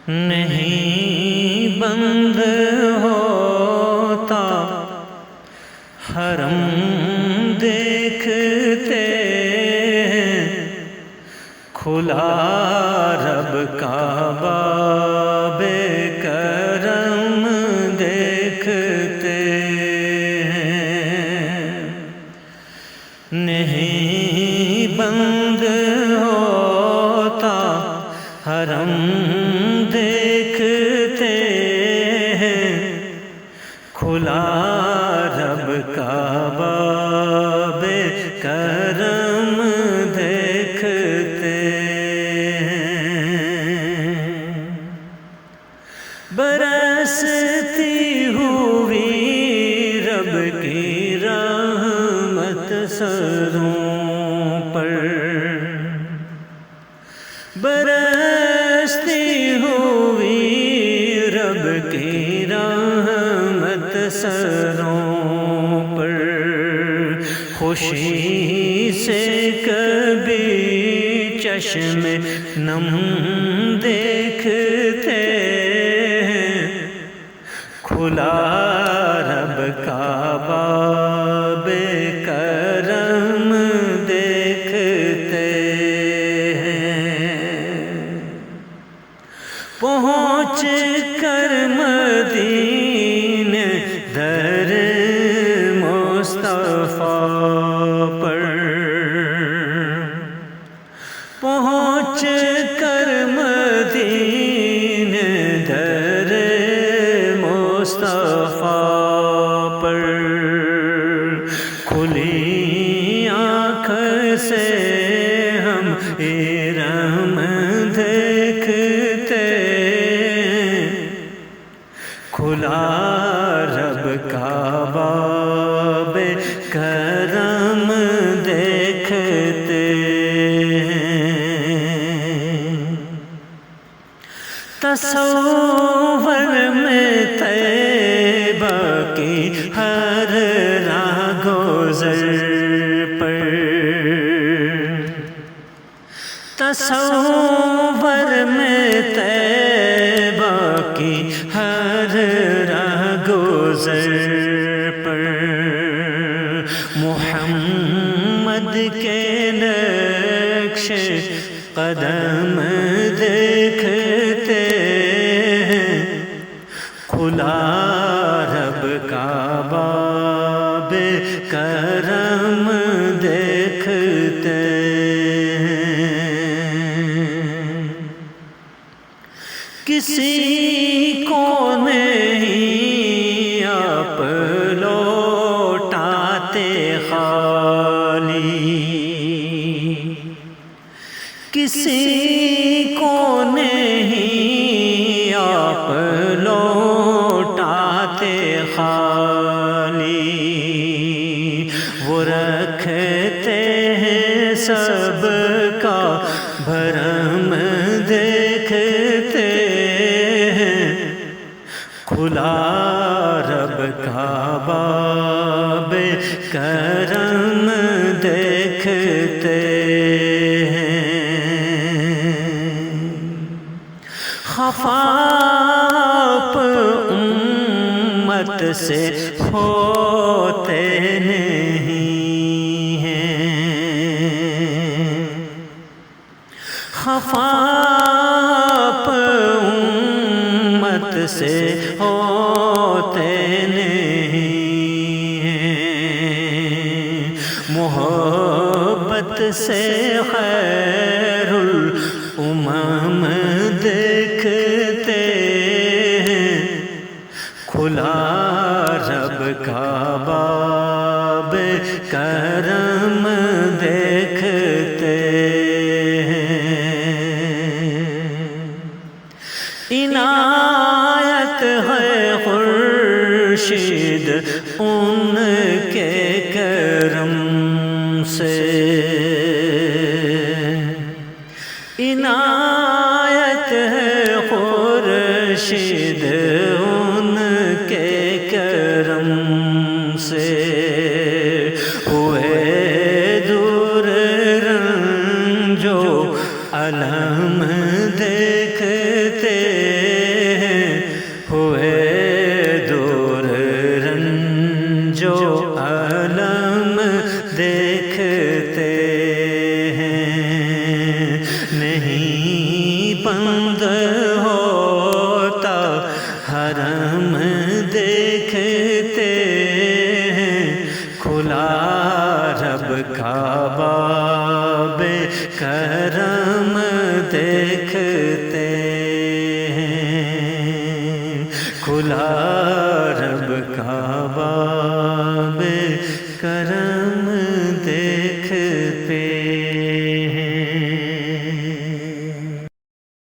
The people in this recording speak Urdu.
نہیں بند ہوتا حرم دیکھتے کھلا رب کا باب کرم دیکھتے نہیں بند ہوتا حرم دیکھتے کھلا رب کا باب کرم دیکھتے برستی ہوئی رب کی رحمت سروں پر برستی ہوئی رب کی رحمت سروں پر خوشی سے کبھی چشم نم دیکھتے کھلا رب کا باب کرم دیکھتے پہنچ کر مدینے در مصطفیٰ پر پہنچ کر مدینے در مصطفیٰ پر کھلی آنکھ سے ہم ارم دیکھتے کھلا رب کا باب کرم دیکھتے تصور میں طیبہ کی ہر راہ گزر پر تصور میں طیبہ کی ہر راہ گزر پر محمد کے نقش قدم دیکھتے کھلا رب کا باب کرم دیکھتے کسی کو نہیں آپ لوٹاتے خالی کسی کو نہیں آپ لوٹاتے خالی وہ رکھتے ہیں سب کا بھرم دیکھتے کھلا رب کا باب کرم دیکھتے خفاپ امت سے ہوتے نہیں ہیں خفاپ امت سے ہوتے نہیں ہیں محبت سے خیر الامم دیکھتے کھلا رب کا باب کرم دیکھتے عنایت ہے خورشید ان کے کرم سے عنایت ہے خورشید ان کے کرم سے ہوئے دور جو عالم دیکھتے ہیں، نہیں بند ہوتا حرم دیکھتے ہیں، کھلا رب کا باب کرم دیکھتے ہیں، کھلا